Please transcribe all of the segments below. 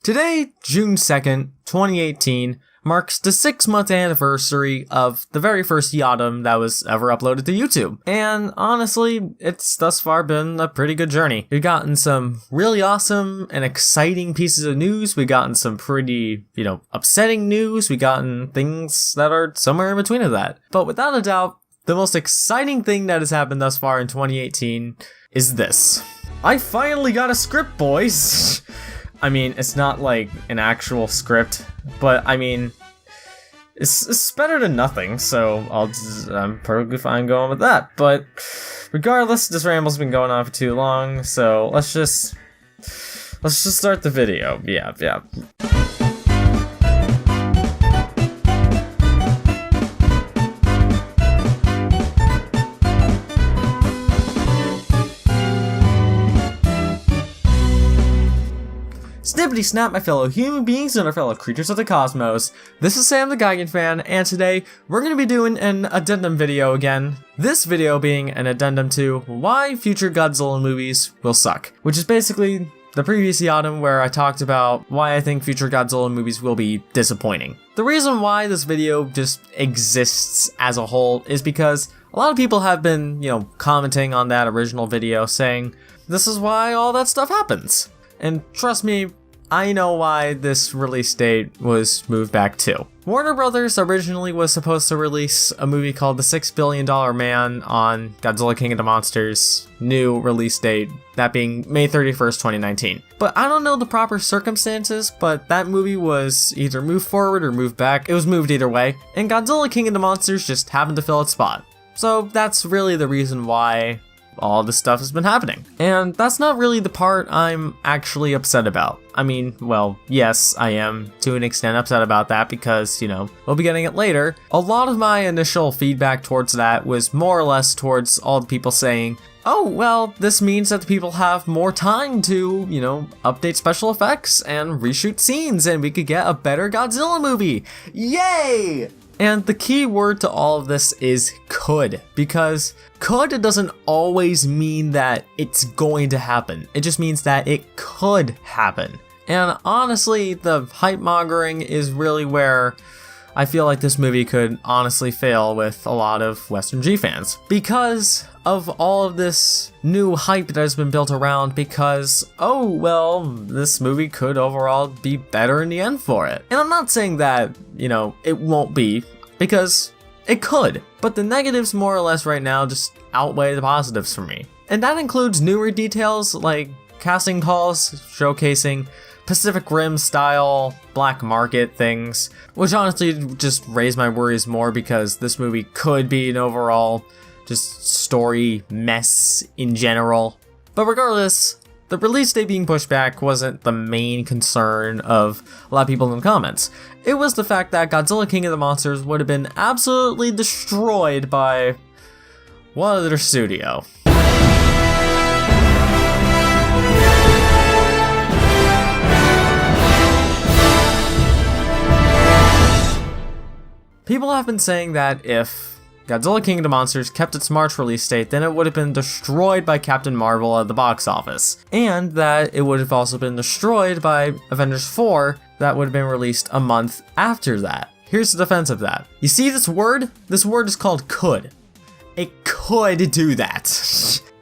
Today, June 2nd, 2018, marks the 6-month anniversary of the very first Addendum that was ever uploaded to YouTube. And honestly, it's thus far been a pretty good journey. We've gotten some really awesome and exciting pieces of news. We've gotten some pretty, upsetting news. We've gotten things that are somewhere in between of that. But without a doubt, the most exciting thing that has happened thus far in 2018 is this. I finally got a script, boys! I mean, it's not like an actual script, but I mean, it's better than nothing, so I'm perfectly fine going with that. But regardless, this ramble's been going on for too long, so let's just start the video. Yeah. Snippety snap, my fellow human beings and our fellow creatures of the cosmos. This is Sam the Geigen fan, and today we're going to be doing an addendum video again. This video being an addendum to why future Godzilla movies will suck, which is basically the previous addendum where I talked about why I think future Godzilla movies will be disappointing. The reason why this video just exists as a whole is because a lot of people have been, commenting on that original video saying, this is why all that stuff happens. And trust me, I know why this release date was moved back too. Warner Brothers originally was supposed to release a movie called The $6 Billion Man on Godzilla King of the Monsters' new release date, that being May 31st, 2019. But I don't know the proper circumstances, but that movie was either moved forward or moved back. It was moved either way, and Godzilla King of the Monsters just happened to fill its spot. So that's really the reason why all this stuff has been happening. And that's not really the part I'm actually upset about. I mean, well, yes, I am to an extent upset about that because, we'll be getting it later. A lot of my initial feedback towards that was more or less towards all the people saying, oh, well, this means that the people have more time to, update special effects and reshoot scenes and we could get a better Godzilla movie. Yay! And the key word to all of this is could, because could doesn't always mean that it's going to happen. It just means that it could happen. And honestly, the hype mongering is really where I feel like this movie could honestly fail with a lot of Western G fans. Because of all of this new hype that has been built around because, oh, well, this movie could overall be better in the end for it. And I'm not saying that, it won't be, because it could. But the negatives more or less right now just outweigh the positives for me. And that includes newer details like casting calls showcasing Pacific Rim style black market things, which honestly just raise my worries more because this movie could be an overall just story mess in general. But regardless, the release date being pushed back wasn't the main concern of a lot of people in the comments. It was the fact that Godzilla King of the Monsters would have been absolutely destroyed by one other studio. People have been saying that if Godzilla King of the Monsters kept its March release date, then it would have been destroyed by Captain Marvel at the box office. And that it would have also been destroyed by Avengers 4 that would have been released a month after that. Here's the defense of that. You see this word? This word is called could. It could do that.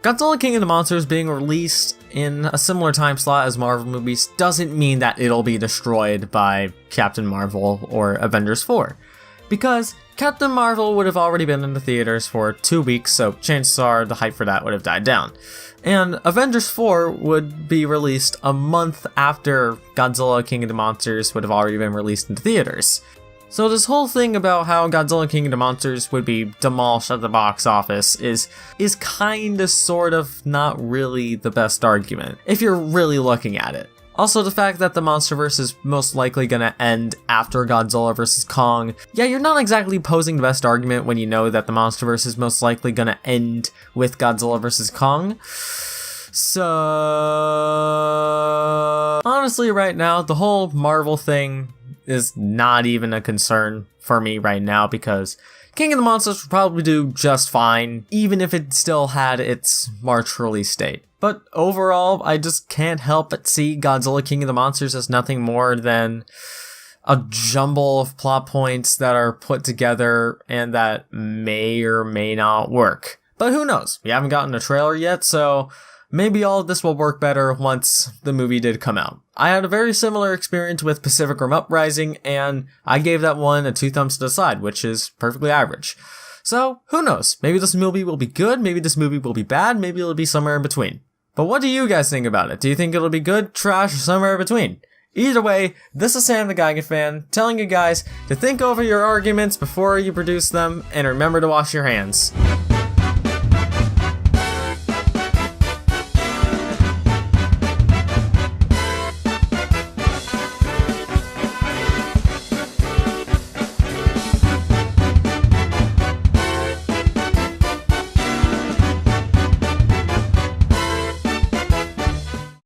Godzilla King of the Monsters being released in a similar time slot as Marvel movies doesn't mean that it'll be destroyed by Captain Marvel or Avengers 4. Because Captain Marvel would have already been in the theaters for 2 weeks, so chances are the hype for that would have died down. And Avengers 4 would be released a month after Godzilla King of the Monsters would have already been released into theaters. So this whole thing about how Godzilla King of the Monsters would be demolished at the box office is kinda sort of not really the best argument, if you're really looking at it. Also, the fact that the Monsterverse is most likely gonna end after Godzilla vs. Kong. Yeah, you're not exactly posing the best argument when you know that the Monsterverse is most likely gonna end with Godzilla vs. Kong. So, honestly, right now, the whole Marvel thing is not even a concern for me right now because King of the Monsters would probably do just fine, even if it still had its March release date. But overall, I just can't help but see Godzilla King of the Monsters as nothing more than a jumble of plot points that are put together and that may or may not work. But who knows? We haven't gotten a trailer yet, so maybe all of this will work better once the movie did come out. I had a very similar experience with Pacific Rim Uprising, and I gave that one a 2 thumbs to the side, which is perfectly average. So, who knows? Maybe this movie will be good, maybe this movie will be bad, maybe it'll be somewhere in between. But what do you guys think about it? Do you think it'll be good, trash, or somewhere in between? Either way, this is Sam the Geigen fan, telling you guys to think over your arguments before you produce them, and remember to wash your hands.